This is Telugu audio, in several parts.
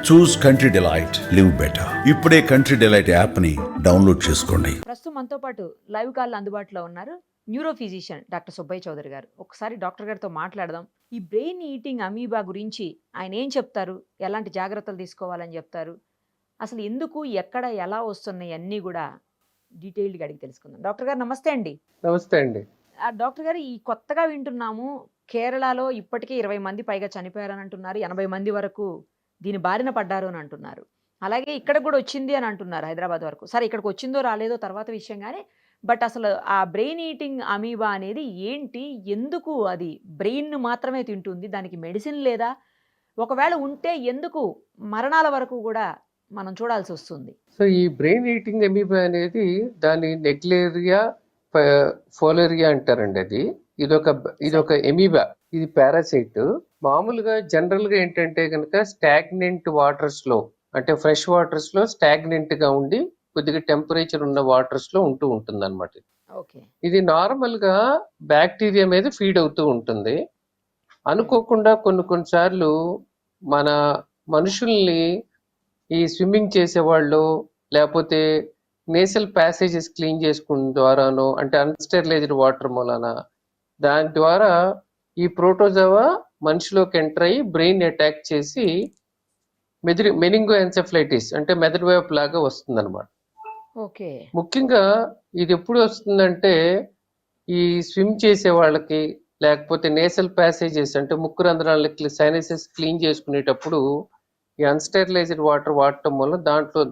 చూస్ కంట్రీ డిలైట్, లివ్ బెటర్. ఇప్పుడే కంట్రీ డిలైట్ యాప్ ని డౌన్లోడ్ చేసుకోండి. ప్రస్తుతం మనతో పాటు లైవ్ కాల్ అందుబాటులో ఉన్నారు neuro physician doctor Subbaiah Chowdary garu. ఒకసారి డాక్టర్ గారితో మాట్లాడదాం. ఈ బ్రెయిన్ ఈటింగ్ అమీబా గురించి ఆయన ఏం చెప్తారు, ఎలాంటి జాగ్రత్తలు తీసుకోవాలని చెప్తారు, అసలు ఎందుకు, ఎక్కడ, ఎలా వస్తున్నాయి అన్నీ కూడా డీటెయిల్డ్గా అడిగి తెలుసుకుందాం. డాక్టర్ గారు నమస్తే అండి. నమస్తే అండి. డాక్టర్ గారు, ఈ కొత్తగా వింటున్నాము, కేరళలో ఇప్పటికే 20 మంది పైగా చనిపోయారని అంటున్నారు, 80 మంది వరకు దీని బారిన పడ్డారు అని అంటున్నారు. అలాగే ఇక్కడ కూడా వచ్చింది అని అంటున్నారు హైదరాబాద్ వరకు. సరే, ఇక్కడికి వచ్చిందో రాలేదో తర్వాత విషయం కానీ, బట్ అసలు ఆ బ్రెయిన్ ఈటింగ్ అమీబా అనేది ఏంటి, ఎందుకు అది బ్రెయిన్ మాత్రమే తింటుంది, దానికి మెడిసిన్ లేదా, ఒకవేళ ఉంటే ఎందుకు మరణాల వరకు కూడా మనం చూడాల్సి వస్తుంది? సో ఈ బ్రెయిన్ ఈటింగ్ అమీబా అనేది దాని నెగ్లేరియా ఫోలేరియా అంటారండి. ఇదొక ఎమీబా. ఇది పారాసైట్. మామూలుగా జనరల్ గా ఏంటంటే కనుక స్టాగ్నెంట్ వాటర్స్ లో, అంటే ఫ్రెష్ వాటర్స్ లో స్టాగ్నెంట్ గా ఉండి కొద్దిగా టెంపరేచర్ ఉన్న వాటర్స్ లో ఉంటుంది అనమాట. ఇది నార్మల్ గా బ్యాక్టీరియా మీద ఫీడ్ అవుతూ ఉంటుంది. అనుకోకుండా కొన్నిసార్లు మన మనుషుల్ని ఈ స్విమ్మింగ్ చేసేవాళ్ళు, లేకపోతే నేసల్ ప్యాసేజెస్ క్లీన్ చేసుకున్న ద్వారానో, అంటే అన్స్టెరిలైజ్డ్ వాటర్ మూలన, దాని ద్వారా ఈ ప్రోటోజోవా మనిషిలోకి ఎంటర్ అయ్యి బ్రెయిన్ అటాక్ చేసి మెనింగో ఎన్సెఫలైటిస్ అంటే మెదడు వైపు లాగా వస్తుంది అనమాట. ముఖ్యంగా ఇది ఎప్పుడు వస్తుందంటే ఈ స్విమ్ చేసే వాళ్ళకి, లేకపోతే నేసల్ ప్యాసేజెస్ అంటే ముక్కు రంధ్రాలకి సైనసెస్ క్లీన్ చేసుకునేటప్పుడు ఈ అన్స్టెరిలైజ్డ్ వాటర్ వాడటం వల్ల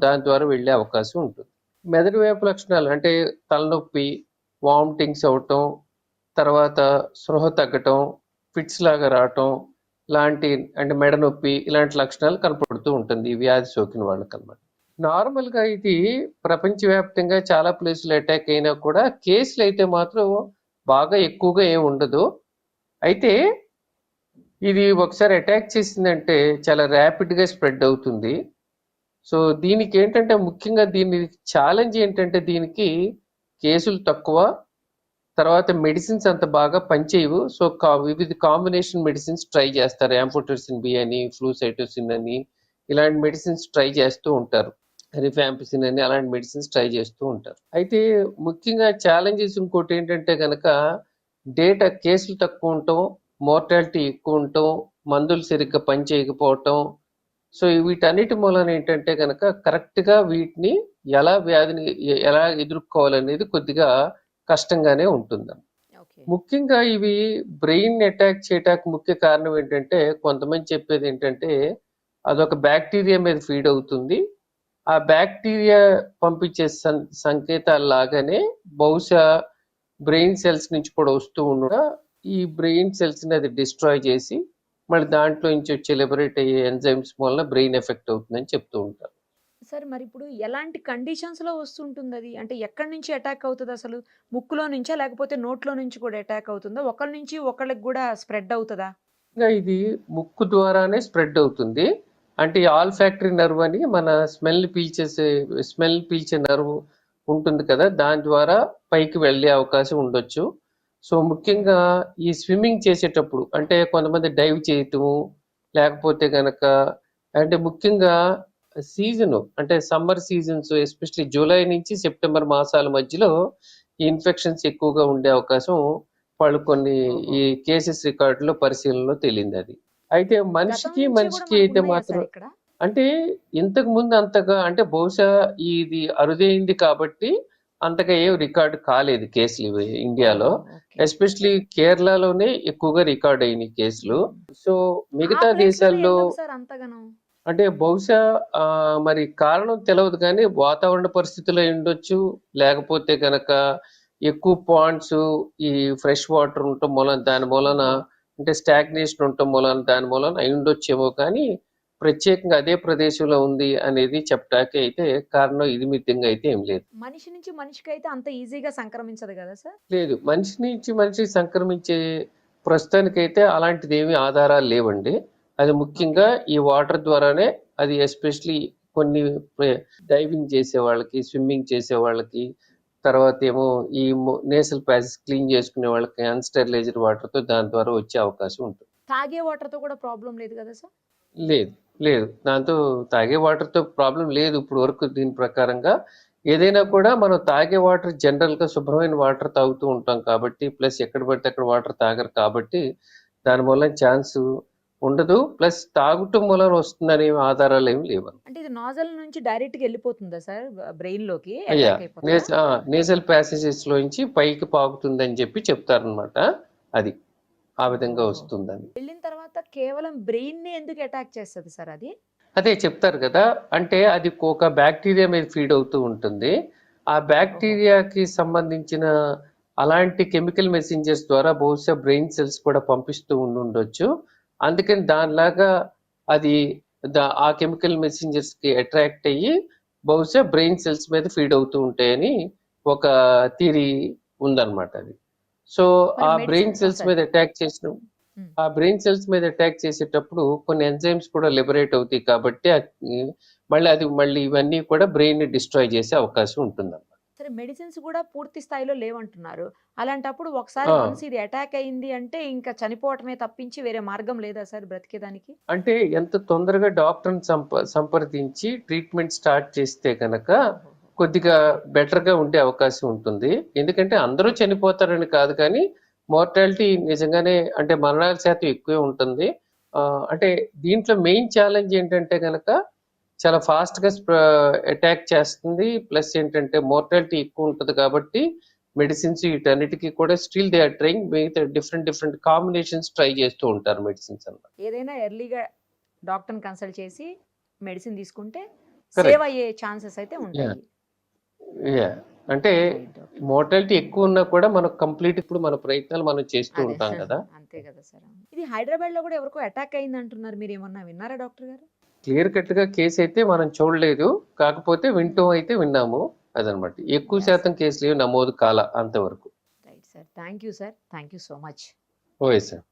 దాని ద్వారా వెళ్ళే అవకాశం ఉంటుంది. మెదడు వైపు లక్షణాలు అంటే తలనొప్పి, వామిటింగ్స్ అవటం, తర్వాత స్పృహ తగ్గటం, ఫిట్స్ లాగా రావటం లాంటి, అంటే మెడ నొప్పి, ఇలాంటి లక్షణాలు కనపడుతూ ఉంటుంది ఈ వ్యాధి సోకిన వాళ్ళకి అన్నమాట. నార్మల్గా ఇది ప్రపంచవ్యాప్తంగా చాలా ప్లేసులు అటాక్ అయినా కూడా కేసులు అయితే మాత్రం బాగా ఎక్కువగా ఏమి ఉండదు. అయితే ఇది ఒకసారి అటాక్ చేసిందంటే చాలా ర్యాపిడ్గా స్ప్రెడ్ అవుతుంది. సో దీనికి ఏంటంటే ముఖ్యంగా దీని ఛాలెంజ్ ఏంటంటే దీనికి కేసులు తక్కువ, తర్వాత మెడిసిన్స్ అంత బాగా పనిచేయవు. సో వివిధ కాంబినేషన్ మెడిసిన్స్ ట్రై చేస్తారు. యాంఫోటెరిసిన్ బి అని, ఫ్లూసైటోసిన్ అని, ఇలాంటి మెడిసిన్స్ ట్రై చేస్తూ ఉంటారు. రిఫాంపిసిన్ అని, అలాంటి మెడిసిన్స్ ట్రై చేస్తూ ఉంటారు. అయితే ముఖ్యంగా ఛాలెంజెస్ ఇంకోటి ఏంటంటే కనుక డేటా కేసులు తక్కువ ఉండటం, మోర్టాలిటీ ఎక్కువ ఉండటం, మందులు సరిగ్గా పనిచేయకపోవటం. సో వీటన్నిటి మూలన ఏంటంటే కనుక కరెక్ట్గా వీటిని వ్యాధిని ఎలా ఎదుర్కోవాలనేది కొద్దిగా కష్టంగానే ఉంటుంది. ముఖ్యంగా ఇవి బ్రెయిన్ అటాక్ చేయటానికి ముఖ్య కారణం ఏంటంటే, కొంతమంది చెప్పేది ఏంటంటే అదొక బ్యాక్టీరియా మీద ఫీడ్ అవుతుంది. ఆ బ్యాక్టీరియా పంపించే సంకేతాలు లాగానే బహుశా బ్రెయిన్ సెల్స్ నుంచి కూడా వస్తూ ఉండగా ఈ బ్రెయిన్ సెల్స్ ని అది డిస్ట్రాయ్ చేసి మళ్ళీ దాంట్లో నుంచి వచ్చే లిబరేట్ అయ్యే ఎంజైమ్స్ వలన బ్రెయిన్ ఎఫెక్ట్ అవుతుందని చెప్తూ ఉంటారు. సార్, మరి ఇప్పుడు ఎలాంటి కండిషన్స్ లో వస్తుంటుంది అది? అంటే ఎక్కడి నుంచి అటాక్ అవుతుంది అసలు? ముక్కులో నుంచా, లేకపోతే నోట్లో నుంచి కూడా అటాక్ అవుతుందా? ఒకరి నుంచి ఒకరికి కూడా స్ప్రెడ్ అవుతుందా? ఇది ముక్కు ద్వారానే స్ప్రెడ్ అవుతుంది. అంటే ఈ ఆల్ ఫ్యాక్టరీ నర్వ్ అని మన స్మెల్ పీల్చే నర్వ్ ఉంటుంది కదా, దాని ద్వారా పైకి వెళ్ళే అవకాశం ఉండొచ్చు. సో ముఖ్యంగా ఈ స్విమ్మింగ్ చేసేటప్పుడు, అంటే కొంతమంది డైవ్ చేయటము, లేకపోతే కనుక అంటే ముఖ్యంగా సీజన్ అంటే సమ్మర్ సీజన్స్, ఎస్పెషల్లీ జూలై నుంచి సెప్టెంబర్ మాసాల మధ్యలో ఈ ఇన్ఫెక్షన్స్ ఎక్కువగా ఉండే అవకాశం వాళ్ళు కొన్ని ఈ కేసెస్ రికార్డులో పరిశీలనలో తేలింది అది. అయితే మనిషికి అయితే మాత్రం అంటే ఇంతకు ముందు అంతగా, అంటే బహుశా ఇది అరుదైంది కాబట్టి అంతగా ఏం రికార్డు కాలేదు కేసులు ఇవి ఇండియాలో. ఎస్పెషలీ కేరళలోనే ఎక్కువగా రికార్డ్ అయినాయి కేసులు. సో మిగతా దేశాల్లో అంటే బహుశా మరి కారణం తెలియదు, కానీ వాతావరణ పరిస్థితులు ఉండొచ్చు, లేకపోతే కనుక ఎక్కువ పాండ్స్ ఈ ఫ్రెష్ వాటర్ ఉండటం మూలన, దాని మూలన అంటే స్టాగ్నేషన్ ఉండటం మూలన, దాని మూలన అయి ఉండొచ్చేమో, కానీ ప్రత్యేకంగా అదే ప్రదేశంలో ఉంది అనేది చెప్పడానికి అయితే కారణం ఇది మితంగా అయితే ఏం లేదు. మనిషి నుంచి మనిషికి అయితే అంత ఈజీగా సంక్రమించదు కదా సార్? లేదు, మనిషి నుంచి మనిషికి సంక్రమించే ప్రస్తుతానికైతే అలాంటిది ఏమీ ఆధారాలు లేవండి. అది ముఖ్యంగా ఈ వాటర్ ద్వారానే, అది ఎస్పెషలీ కొన్ని డైవింగ్ చేసే వాళ్ళకి, స్విమ్మింగ్ చేసే వాళ్ళకి, తర్వాత ఏమో ఈ నేసల్ ప్యాసెస్ క్లీన్ చేసుకునే వాళ్ళకి అన్స్టెరిలైజ్డ్ వాటర్తో దాని ద్వారా వచ్చే అవకాశం ఉంటుంది. తాగే వాటర్తో కూడా ప్రాబ్లం లేదు కదా సార్? లేదు, లేదు. దాంతో తాగే వాటర్‌తో ప్రాబ్లమ్ లేదు ఇప్పుడు వరకు దీని ప్రకారంగా. ఏదైనా కూడా మనం తాగే వాటర్ జనరల్‌గా శుభ్రమైన వాటర్ తాగుతూ ఉంటాం కాబట్టి, ప్లస్ ఎక్కడ పడితే అక్కడ వాటర్ తాగరు కాబట్టి, దాని మూలన ఛాన్సు ఉండదు. ప్లస్ తాగటం మూలన వస్తుందనే ఆధారాలేమి లేవన్నమాట. అంటే ఇది నాజల్ నుంచి డైరెక్ట్‌గా వెళ్ళిపోతుందా సార్ బ్రెయిన్‌లోకి యాహ్! అటాక్ అయిపోతుందా? నేసల్ ప్యాసేజెస్‌లోంచి పైకి పాకుతుందని చెప్పి చెప్తారనమాట. అది. ఆ విధంగా ఓహ్! వస్తుందని. వెళ్ళిన తర్వాత కేవలం బ్రెయిన్‌ని ఎందుకు అటాక్ చేస్తది సార్ అది? అదే చెప్తారు కదా! అంటే అది ఒక బ్యాక్టీరియా మీద ఫీడ్ అవుతూ ఉంటుంది. ఆ ఓహో! బ్యాక్టీరియాకి సంబంధించిన అలాంటి కెమికల్ మెసెంజర్స్ ద్వారా బహుశా బ్రెయిన్ సెల్స్ కూడా పంపిస్తూ ఉండుండొచ్చు. అందుకని దానిలాగా అది ఆ కెమికల్ మెసెంజర్స్‌కి అట్రాక్ట్ అయ్యి బహుశా బ్రెయిన్ సెల్స్ మీద ఫీడ్ అవుతూ ఉంటాయని ఒక థియరీ ఉందన్నమాట అది. సో, మరి ఆ మెడిసిన్ బ్రెయిన్ సెల్స్ సార్. మీద అటాక్ చేసిన హ్మ్. ఆ బ్రెయిన్ సెల్స్ మీద అటాక్ చేసేటప్పుడు కొన్ని ఎంజైమ్స్ కూడా లిబరేట్ అవుతాయి కాబట్టి మళ్ళీ ఇవన్నీ కూడా బ్రెయిన్ ని డిస్ట్రాయ్ చేసే అవకాశం ఉంటుందన్నమాట. సరే మెడిసిన్స్ కూడా పూర్తి స్థాయిలో లేవంటున్నారు. అలాంటప్పుడు ఒకసారి ఆ! వన్స్ ఇది అటాక్ అయింది అంటే ఇంకా చనిపోవటమే తప్పించి వేరే మార్గం లేదా సార్ బ్రతికేదానికి? అంటే ఎంత తొందరగా డాక్టర్‌ని సంప్రదించి ట్రీట్మెంట్ స్టార్ట్ చేస్తే గనక ఓహోహో! కొద్దిగా ఓకే. బెటర్‌గా ఉండే అవకాశం ఉంటుంది. ఎందుకంటే అందరూ ఓకే. చనిపోతారని కాదు కానీ మోర్టాలిటీ నిజంగానే అంటే మరణాల శాతం ఎక్కువే ఉంటుంది. అంటే దీంట్లో మెయిన్ ఛాలెంజ్ ఏంటంటే గనక చాలా ఫాస్ట్‌గా అటాక్ చేస్తుంది. ప్లస్ ఏంటంటే మోర్టాలిటీ ఎక్కువ ఉంటది కాబట్టి మెడిసిన్స్ వీటన్నిటికి కూడా స్టిల్ దే ఆర్ ట్రైయింగ్ మిగతా డిఫరెంట్ డిఫరెంట్ కాంబినేషన్స్ ట్రై చేస్తూ ఉంటారు మెడిసిన్స్ అన్నమాట. ఏదైనా ఎర్లీగా డాక్టర్‌ని కన్సల్ట్ చేసి మెడిసిన్ తీసుకుంటే సేవ్ కరెక్ట్. అయ్యే ఛాన్సెస్ అయితే యాహ్! ఉంటాయి. యాహ్! అంటే రైట్ డాక్టర్. మోర్టాలిటీ ఎక్కువ ఉన్నా కూడా మనకు కంప్లీట్ ఇప్పుడు మన ప్రయత్నాలు మనం చేస్తూ అదే. ఉంటాం కదా! అంతే కదా సార్. ఇది హైదరాబాద్‌లో కూడా ఎవరికో అటాక్ అయిందంటున్నారు. మీరేమన్నా విన్నారా డాక్టర్ గారు? క్లియర్ కట్‌గా కేస్ అయితే మనం చూడలేదు. కాకపోతే హ్మ్. వింటూ అయితే విన్నాము. అదనమాట. ఎక్కువ యాహ్! శాతం కేసులేవి నమోదు కాల అంతవరకు. Right sir. Thank you sir. Thank you so much. Okay sir.